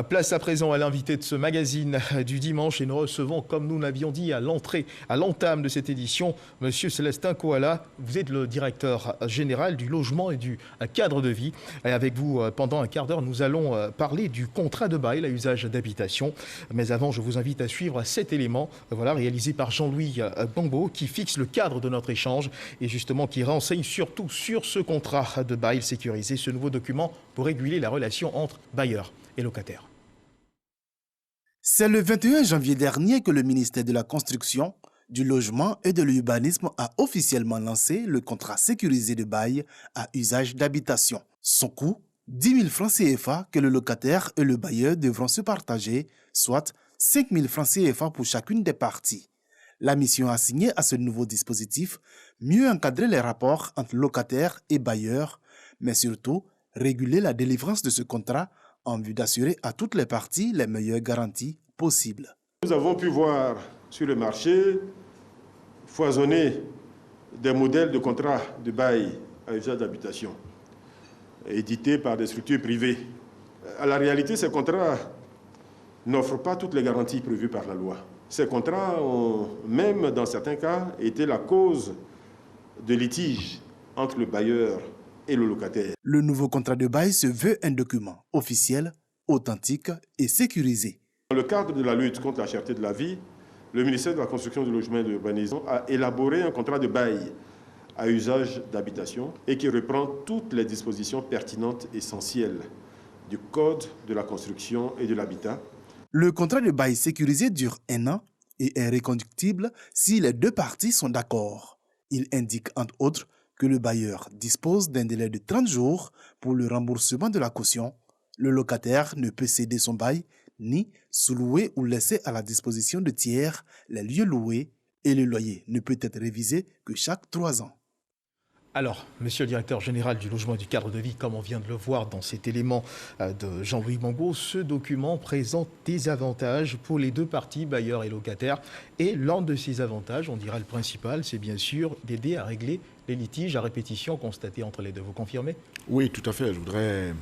Place à présent à l'invité de ce magazine du dimanche et nous recevons, comme nous l'avions dit à l'entame de cette édition, Monsieur Célestin Koala. Vous êtes le directeur général du logement et du cadre de vie. Et avec vous, pendant un quart d'heure, nous allons parler du contrat de bail à usage d'habitation. Mais avant, je vous invite à suivre cet élément, réalisé par Jean-Louis Bambo, qui fixe le cadre de notre échange et justement qui renseigne surtout sur ce contrat de bail sécurisé, ce nouveau document pour réguler la relation entre bailleurs et locataires. C'est le 21 janvier dernier que le ministère de la Construction, du Logement et de l'Urbanisme a officiellement lancé le contrat sécurisé de bail à usage d'habitation. Son coût, 10 000 francs CFA que le locataire et le bailleur devront se partager, soit 5 000 francs CFA pour chacune des parties. La mission assignée à ce nouveau dispositif, mieux encadrer les rapports entre locataires et bailleurs, mais surtout réguler la délivrance de ce contrat en vue d'assurer à toutes les parties les meilleures garanties possibles. Nous avons pu voir sur le marché foisonner des modèles de contrats de bail à usage d'habitation édités par des structures privées. À la réalité, ces contrats n'offrent pas toutes les garanties prévues par la loi. Ces contrats ont même, dans certains cas, été la cause de litiges entre le bailleur et le locataire. Le nouveau contrat de bail se veut un document officiel, authentique et sécurisé. Dans le cadre de la lutte contre la cherté de la vie, le ministère de la Construction, du Logement et de l'Urbanisme a élaboré un contrat de bail à usage d'habitation et qui reprend toutes les dispositions pertinentes et essentielles du Code de la construction et de l'habitat. Le contrat de bail sécurisé dure 1 an et est reconductible si les deux parties sont d'accord. Il indique entre autres que le bailleur dispose d'un délai de 30 jours pour le remboursement de la caution. Le locataire ne peut céder son bail ni sous-louer ou laisser à la disposition de tiers les lieux loués et le loyer ne peut être révisé que chaque 3 ans. Alors, monsieur le directeur général du logement et du cadre de vie, comme on vient de le voir dans cet élément de Jean-Louis Bambo, ce document présente des avantages pour les deux parties, bailleurs et locataires. Et l'un de ces avantages, on dira le principal, c'est bien sûr d'aider à régler les litiges à répétition constatés entre les deux. Vous confirmez? Oui, tout à fait. Je voudrais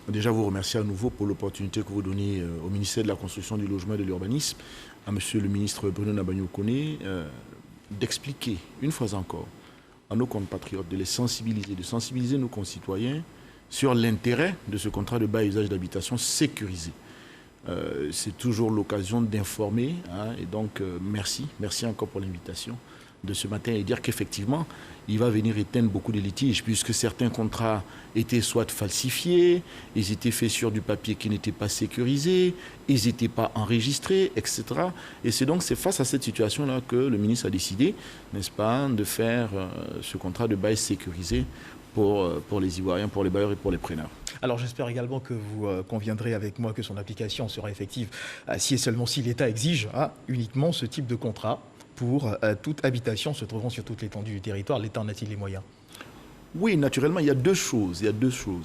déjà vous remercier à nouveau pour l'opportunité que vous donnez au ministère de la Construction, du Logement et de l'Urbanisme, à monsieur le ministre Bruno Nabagno-Koné, d'expliquer une fois encore à nos compatriotes, de sensibiliser nos concitoyens sur l'intérêt de ce contrat de bail usage d'habitation sécurisé. C'est toujours l'occasion d'informer, et donc merci encore pour l'invitation de ce matin et dire qu'effectivement, il va venir éteindre beaucoup de litiges puisque certains contrats étaient soit falsifiés, ils étaient faits sur du papier qui n'était pas sécurisé, ils n'étaient pas enregistrés, etc. Et c'est face à cette situation-là que le ministre a décidé, n'est-ce pas, de faire ce contrat de bail sécurisé pour les Ivoiriens, pour les bailleurs et pour les preneurs. Alors j'espère également que vous conviendrez avec moi que son application sera effective si et seulement si l'État exige uniquement ce type de contrat pour toute habitation se trouvant sur toute l'étendue du territoire. L'État en a-t-il les moyens? Oui, naturellement, il y a deux choses.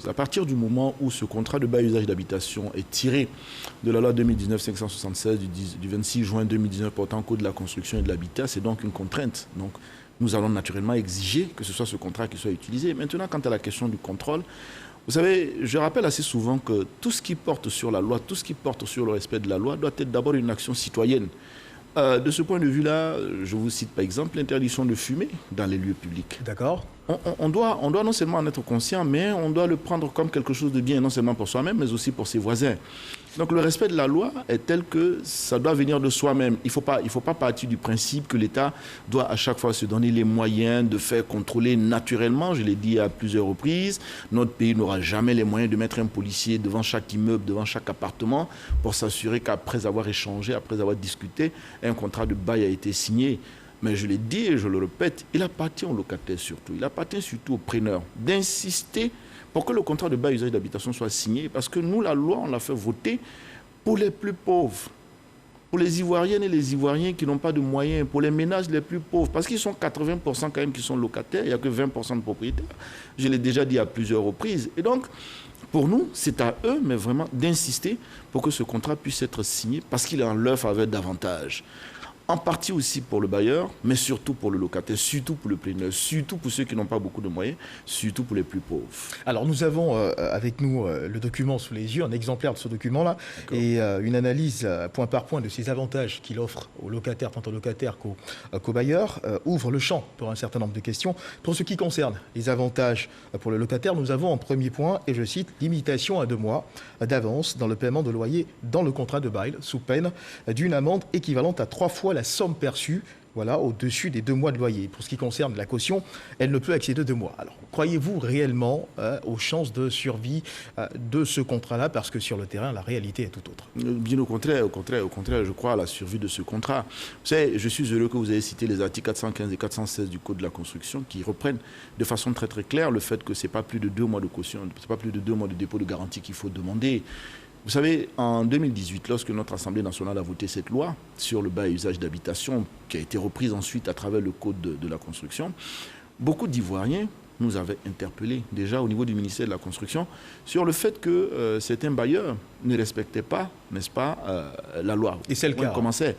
À partir du moment où ce contrat de bail usage d'habitation est tiré de la loi 2019-576 du 26 juin 2019 portant code de la construction et de l'habitat, c'est donc une contrainte. Donc, nous allons naturellement exiger que ce soit ce contrat qui soit utilisé. Maintenant, quant à la question du contrôle, vous savez, je rappelle assez souvent que tout ce qui porte sur la loi, tout ce qui porte sur le respect de la loi doit être d'abord une action citoyenne. De ce point de vue-là, je vous cite par exemple l'interdiction de fumer dans les lieux publics. D'accord. On doit non seulement en être conscient, mais on doit le prendre comme quelque chose de bien, non seulement pour soi-même, mais aussi pour ses voisins. Donc le respect de la loi est tel que ça doit venir de soi-même. Il faut pas partir du principe que l'État doit à chaque fois se donner les moyens de faire contrôler naturellement. Je l'ai dit à plusieurs reprises, notre pays n'aura jamais les moyens de mettre un policier devant chaque immeuble, devant chaque appartement, pour s'assurer qu'après avoir échangé, après avoir discuté, un contrat de bail a été signé. Mais je l'ai dit et je le répète, il appartient aux locataires surtout, il appartient surtout aux preneurs d'insister pour que le contrat de bail usage d'habitation soit signé, parce que nous, la loi, on l'a fait voter pour les plus pauvres, pour les Ivoiriennes et les Ivoiriens qui n'ont pas de moyens, pour les ménages les plus pauvres, parce qu'ils sont 80% quand même qui sont locataires, il n'y a que 20% de propriétaires. Je l'ai déjà dit à plusieurs reprises. Et donc, pour nous, c'est à eux, mais vraiment, d'insister pour que ce contrat puisse être signé, parce qu'il est en leur faveur davantage. En partie aussi pour le bailleur, mais surtout pour le locataire, surtout pour le preneur, surtout pour ceux qui n'ont pas beaucoup de moyens, surtout pour les plus pauvres. Alors nous avons avec nous le document sous les yeux, un exemplaire de ce document-là, et une analyse point par point de ces avantages qu'il offre aux locataires, tant aux locataires qu'aux bailleurs, ouvre le champ pour un certain nombre de questions. Pour ce qui concerne les avantages pour le locataire, nous avons en premier point, et je cite, limitation à 2 mois d'avance dans le paiement de loyer dans le contrat de bail, sous peine d'une amende équivalente à 3 fois la somme perçue, voilà, au-dessus des 2 mois de loyer. Pour ce qui concerne la caution, elle ne peut accéder à 2 mois. Alors, croyez-vous réellement aux chances de survie de ce contrat-là? Parce que sur le terrain, la réalité est tout autre. Bien au contraire, je crois à la survie de ce contrat. Vous savez, je suis heureux que vous ayez cité les articles 415 et 416 du Code de la construction qui reprennent de façon très très claire le fait que ce n'est pas plus de 2 mois de caution, ce n'est pas plus de 2 mois de dépôt de garantie qu'il faut demander. Vous savez, en 2018, lorsque notre Assemblée nationale a voté cette loi sur le bail et usage d'habitation, qui a été reprise ensuite à travers le Code de la construction, beaucoup d'Ivoiriens nous avaient interpellés déjà au niveau du ministère de la Construction sur le fait que certains bailleurs ne respectaient pas, n'est-ce pas, la loi. Et c'est le cas. Commençaient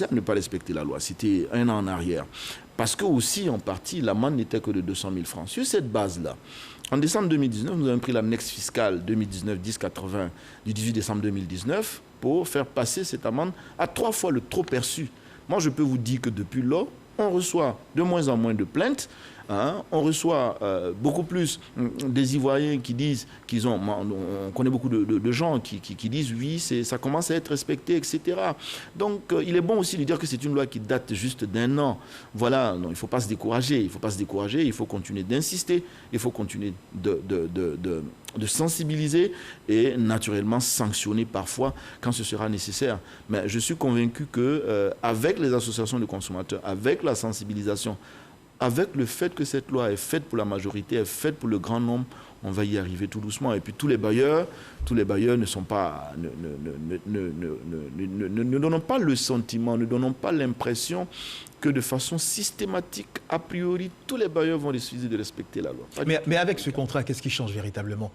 à ne pas respecter la loi. C'était 1 an en arrière. Parce que aussi, en partie, l'amende n'était que de 200 000 francs. Sur cette base-là, en décembre 2019, nous avons pris l'annexe fiscale 2019-1080 du 18 décembre 2019 pour faire passer cette amende à 3 fois le trop perçu. Moi, je peux vous dire que depuis lors, on reçoit de moins en moins de plaintes. On reçoit beaucoup plus des Ivoiriens qui disent qu'ils ont... On connaît beaucoup de gens qui disent oui, ça commence à être respecté, etc. Donc, il est bon aussi de dire que c'est une loi qui date juste d'1 an. Voilà, non, il ne faut pas se décourager. Il faut continuer d'insister. Il faut continuer de sensibiliser et naturellement sanctionner parfois quand ce sera nécessaire. Mais je suis convaincu qu'avec les associations de consommateurs, avec la sensibilisation, avec le fait que cette loi est faite pour la majorité, est faite pour le grand nombre, on va y arriver tout doucement. Et puis tous les bailleurs ne sont pas, ne donnons pas le sentiment, ne donnons pas l'impression que de façon systématique, a priori, tous les bailleurs vont refuser de respecter la loi. Mais avec ce contrat, qu'est-ce qui change véritablement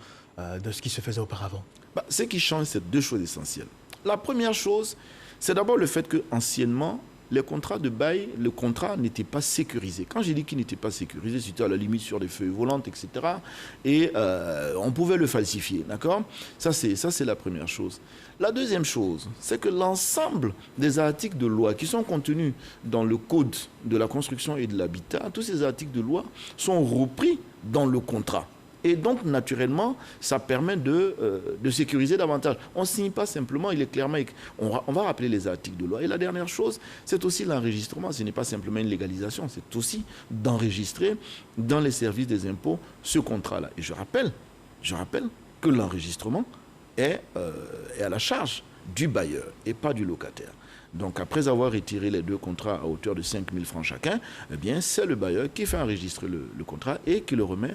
de ce qui se faisait auparavant? Ce qui change, c'est 2 choses essentielles. La première chose, c'est d'abord le fait qu'anciennement, les contrats de bail, le contrat n'était pas sécurisé. Quand j'ai dit qu'il n'était pas sécurisé, c'était à la limite sur des feuilles volantes, etc. Et on pouvait le falsifier, d'accord? Ça, c'est la première chose. La deuxième chose, c'est que l'ensemble des articles de loi qui sont contenus dans le Code de la construction et de l'habitat, tous ces articles de loi sont repris dans le contrat. Et donc, naturellement, ça permet de sécuriser davantage. On ne signe pas simplement, il est clairement... On va rappeler les articles de loi. Et la dernière chose, c'est aussi l'enregistrement. Ce n'est pas simplement une légalisation, c'est aussi d'enregistrer dans les services des impôts ce contrat-là. Et je rappelle que l'enregistrement est à la charge du bailleur et pas du locataire. Donc, après avoir retiré les 2 contrats à hauteur de 5 000 francs chacun, eh bien, c'est le bailleur qui fait enregistrer le contrat et qui remet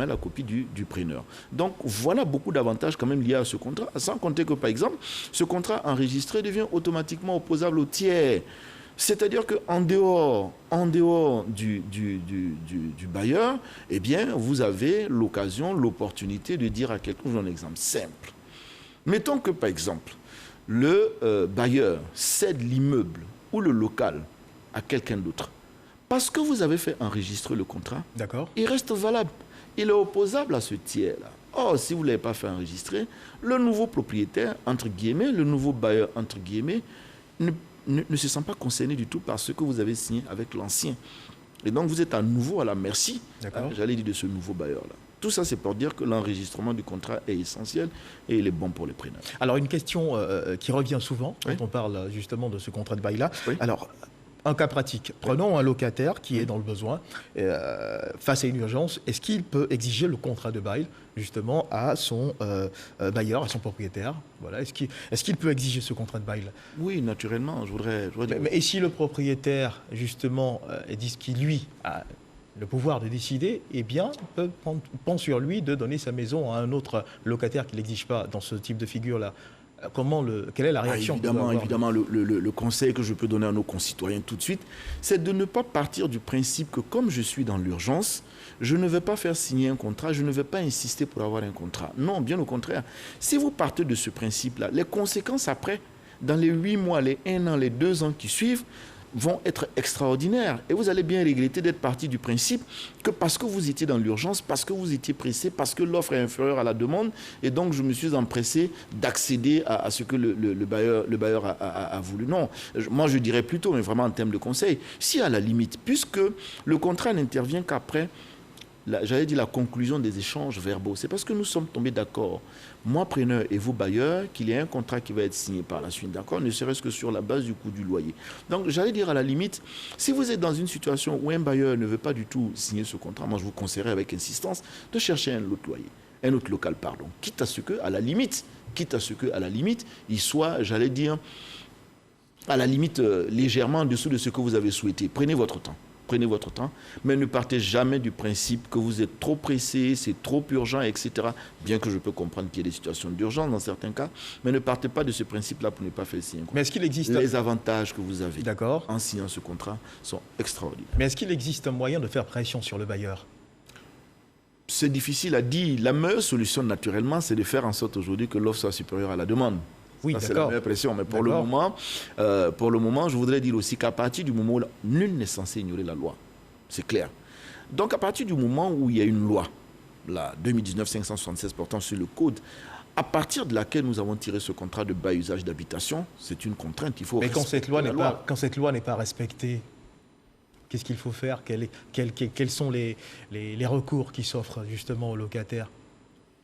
la copie du preneur. Donc, voilà beaucoup d'avantages quand même liés à ce contrat, sans compter que, par exemple, ce contrat enregistré devient automatiquement opposable au tiers. C'est-à-dire qu'en dehors du bailleur, eh bien, vous avez l'occasion, l'opportunité de dire à quelqu'un, je vous donne un exemple simple. Mettons que, par exemple, le bailleur cède l'immeuble ou le local à quelqu'un d'autre. Parce que vous avez fait enregistrer le contrat, il reste valable. Il est opposable à ce tiers-là. Or, si vous ne l'avez pas fait enregistrer, le nouveau propriétaire, entre guillemets, le nouveau bailleur, entre guillemets, ne se sent pas concerné du tout par ce que vous avez signé avec l'ancien. Et donc, vous êtes à nouveau à la merci, j'allais dire, de ce nouveau bailleur-là. Tout ça, c'est pour dire que l'enregistrement du contrat est essentiel et il est bon pour les preneurs. Alors, une question qui revient souvent quand on parle justement de ce contrat de bail-là. Oui. Alors, un cas pratique. Prenons un locataire qui est dans le besoin, face à une urgence. Est-ce qu'il peut exiger le contrat de bail, justement, à son bailleur, à son propriétaire? Voilà. Est-ce qu'il peut exiger ce contrat de bail? Oui, naturellement. Je voudrais dire... Et si le propriétaire, justement, dit qu'il, lui, a le pouvoir de décider, eh bien, prend sur lui de donner sa maison à un autre locataire qui ne l'exige pas dans ce type de figure-là. Quelle est la réaction? Évidemment, le conseil que je peux donner à nos concitoyens tout de suite, c'est de ne pas partir du principe que comme je suis dans l'urgence, je ne vais pas faire signer un contrat, je ne vais pas insister pour avoir un contrat. Non, bien au contraire. Si vous partez de ce principe-là, les conséquences après dans les 8 mois, les 1 an, les 2 ans qui suivent, vont être extraordinaires. Et vous allez bien regretter d'être parti du principe que parce que vous étiez dans l'urgence, parce que vous étiez pressé, parce que l'offre est inférieure à la demande, et donc je me suis empressé d'accéder à ce que le bailleur a voulu. Non, moi je dirais plutôt, mais vraiment en termes de conseil, si à la limite, puisque le contrat n'intervient qu'après, j'allais dire la conclusion des échanges verbaux, c'est parce que nous sommes tombés d'accord, moi preneur et vous bailleurs, qu'il y ait un contrat qui va être signé par la suite, d'accord, ne serait-ce que sur la base du coût du loyer. Donc j'allais dire à la limite, si vous êtes dans une situation où un bailleur ne veut pas du tout signer ce contrat, moi je vous conseillerais avec insistance de chercher un autre loyer, un autre local, pardon, quitte à ce que, à la limite, il soit, j'allais dire, à la limite légèrement en dessous de ce que vous avez souhaité. Prenez votre temps. Prenez votre temps, mais ne partez jamais du principe que vous êtes trop pressé, c'est trop urgent, etc. Bien que je peux comprendre qu'il y ait des situations d'urgence dans certains cas, mais ne partez pas de ce principe-là pour ne pas faire signer un contrat. Mais est-ce qu'il existe... Les avantages que vous avez en signant ce contrat sont extraordinaires. Mais est-ce qu'il existe un moyen de faire pression sur le bailleur? C'est difficile à dire. La meilleure solution, naturellement, c'est de faire en sorte aujourd'hui que l'offre soit supérieure à la demande. Oui, c'est la meilleure pression. Mais pour le moment, je voudrais dire aussi qu'à partir du moment où nul n'est censé ignorer la loi, c'est clair. Donc, à partir du moment où il y a une loi, la 2019-576 portant sur le code, à partir de laquelle nous avons tiré ce contrat de bail-usage d'habitation, c'est une contrainte. Il faut Mais quand cette loi n'est pas respectée, qu'est-ce qu'il faut faire? Quels sont les recours qui s'offrent justement aux locataires?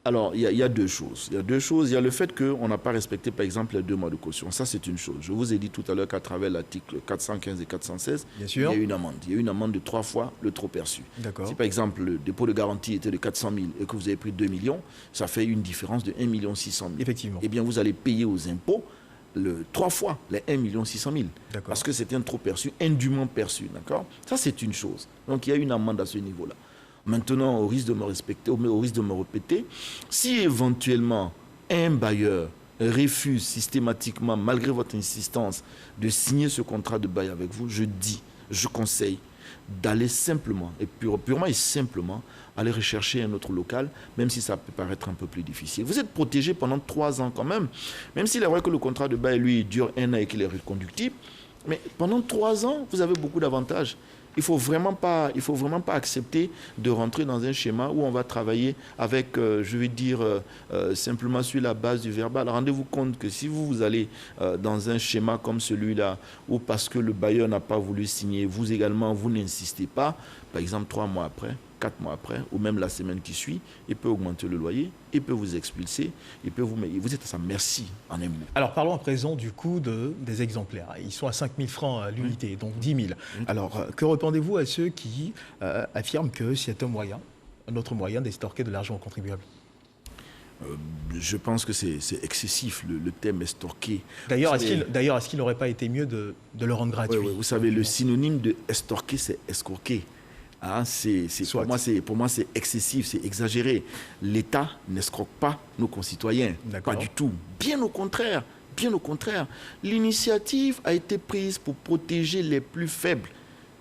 Alors, il y a deux choses. Il y a le fait qu'on n'a pas respecté, par exemple, les 2 mois de caution. Ça, c'est une chose. Je vous ai dit tout à l'heure qu'à travers l'article 415 et 416, il y a une amende. Il y a une amende de 3 fois le trop perçu. Si, par exemple, le dépôt de garantie était de 400 000 et que vous avez pris 2 millions, ça fait une différence de 1 600 000. Effectivement. Eh bien, vous allez payer aux impôts 3 fois les 1 600 000. Parce que c'était un trop perçu, indûment perçu. D'accord? Ça, c'est une chose. Donc, il y a une amende à ce niveau-là. Maintenant, au risque de me répéter, si éventuellement un bailleur refuse systématiquement, malgré votre insistance, de signer ce contrat de bail avec vous, je conseille d'aller simplement, et purement et simplement, aller rechercher un autre local, même si ça peut paraître un peu plus difficile. Vous êtes protégé pendant 3 ans quand même s'il est vrai que le contrat de bail, lui, dure 1 an et qu'il est reconductible, mais pendant 3 ans, vous avez beaucoup d'avantages. Il ne faut vraiment pas accepter de rentrer dans un schéma où on va travailler avec, je vais dire, simplement sur la base du verbal. Rendez-vous compte que si vous allez dans un schéma comme celui-là, où parce que le bailleur n'a pas voulu signer, vous également, vous n'insistez pas, par exemple 3 mois après, 4 mois après, ou même la semaine qui suit, il peut augmenter le loyer, il peut vous expulser, vous êtes à sa merci en un mot. Alors parlons à présent du coût des exemplaires. Ils sont à 5 000 francs à l'unité, donc 10 000. Alors que répondez-vous à ceux qui affirment que c'est un autre moyen d'estorquer de l'argent aux contribuables? Je pense que c'est excessif, le thème estorquer. D'ailleurs, est-ce qu'il n'aurait pas été mieux de le rendre gratuit? Oui, vous savez, le synonyme de estorquer, c'est escroquer. Hein, pour moi, c'est excessif, c'est exagéré. L'État n'escroque pas nos concitoyens, pas du tout. Bien au contraire, l'initiative a été prise pour protéger les plus faibles.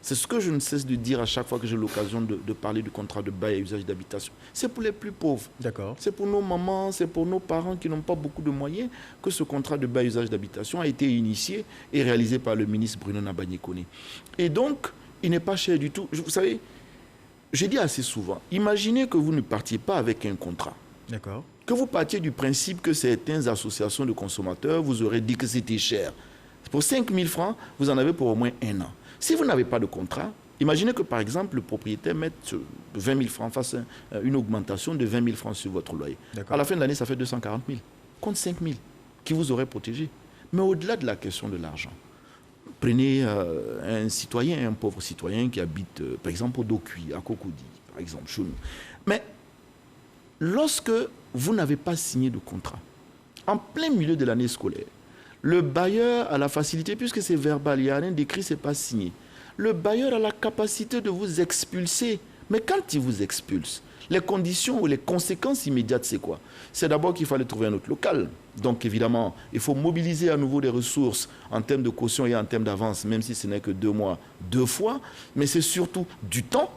C'est ce que je ne cesse de dire à chaque fois que j'ai l'occasion de parler du contrat de bail à usage d'habitation. C'est pour les plus pauvres. D'accord. C'est pour nos mamans, c'est pour nos parents qui n'ont pas beaucoup de moyens que ce contrat de bail à usage d'habitation a été initié et réalisé par le ministre Bruno Nabagné-Koné. Et donc, il n'est pas cher du tout. Vous savez, je dis assez souvent, imaginez que vous ne partiez pas avec un contrat. D'accord. Que vous partiez du principe que certaines associations de consommateurs vous auraient dit que c'était cher. Pour 5 000 francs, vous en avez pour au moins 1 an. Si vous n'avez pas de contrat, imaginez que par exemple le propriétaire mette 20 000 francs, fasse une augmentation de 20 000 francs sur votre loyer. À la fin de l'année, ça fait 240 000. Compte 5 000 qui vous auraient protégé. Mais au-delà de la question de l'argent, prenez un pauvre citoyen qui habite, par exemple, au Dokui, à Cocody, par exemple, chez nous. Mais lorsque vous n'avez pas signé de contrat, en plein milieu de l'année scolaire, le bailleur a la facilité, puisque c'est verbal, il n'y a rien d'écrit, ce n'est pas signé. Le bailleur a la capacité de vous expulser. Mais quand il vous expulse, les conditions ou les conséquences immédiates, c'est quoi? C'est d'abord qu'il fallait trouver un autre local. Donc évidemment, il faut mobiliser à nouveau des ressources en termes de caution et en termes d'avance, même si ce n'est que 2 mois, 2 fois. Mais c'est surtout du temps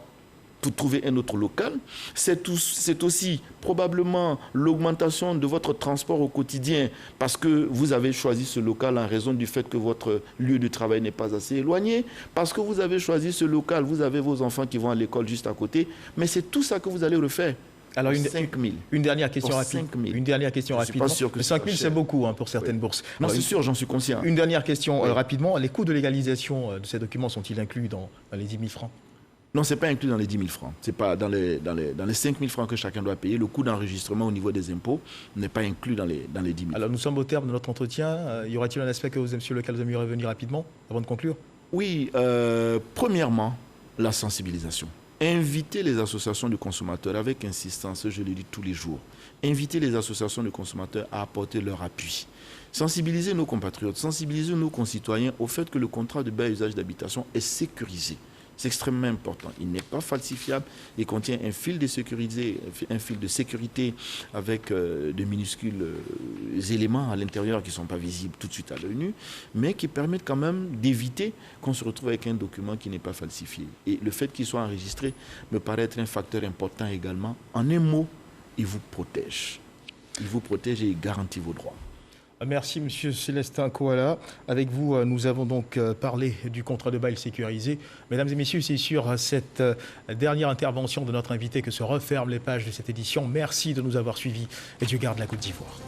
pour trouver un autre local. C'est aussi probablement l'augmentation de votre transport au quotidien parce que vous avez choisi ce local en raison du fait que votre lieu de travail n'est pas assez éloigné, parce que vous avez choisi ce local, vous avez vos enfants qui vont à l'école juste à côté, mais c'est tout ça que vous allez refaire. Alors, 5 000. Une dernière question rapide. 5 000. Une dernière question rapidement. 5 000, c'est beaucoup pour certaines bourses. Non, c'est sûr, j'en suis conscient. Une dernière question rapidement. Les coûts de légalisation de ces documents sont-ils inclus dans les 10 000 francs? Non, ce n'est pas inclus dans les 10 000 francs. Ce n'est pas dans les 5 000 francs que chacun doit payer. Le coût d'enregistrement au niveau des impôts n'est pas inclus dans les 10 000. Alors, nous sommes au terme de notre entretien. Y aura-t-il un aspect que vous, monsieur lequel vous aimeriez revenir rapidement avant de conclure? Oui, premièrement, la sensibilisation. Inviter les associations de consommateurs avec insistance, je le dis tous les jours, inviter les associations de consommateurs à apporter leur appui. Sensibiliser nos compatriotes, sensibiliser nos concitoyens au fait que le contrat de bail usage d'habitation est sécurisé. C'est extrêmement important. Il n'est pas falsifiable. Il contient un fil de sécurité avec de minuscules éléments à l'intérieur qui ne sont pas visibles tout de suite à l'œil nu, mais qui permettent quand même d'éviter qu'on se retrouve avec un document qui n'est pas falsifié. Et le fait qu'il soit enregistré me paraît être un facteur important également. En un mot, il vous protège. Il vous protège et il garantit vos droits. Merci, monsieur Célestin Koala. Avec vous, nous avons donc parlé du contrat de bail sécurisé. Mesdames et messieurs, c'est sur cette dernière intervention de notre invité que se referment les pages de cette édition. Merci de nous avoir suivis et Dieu garde la Côte d'Ivoire.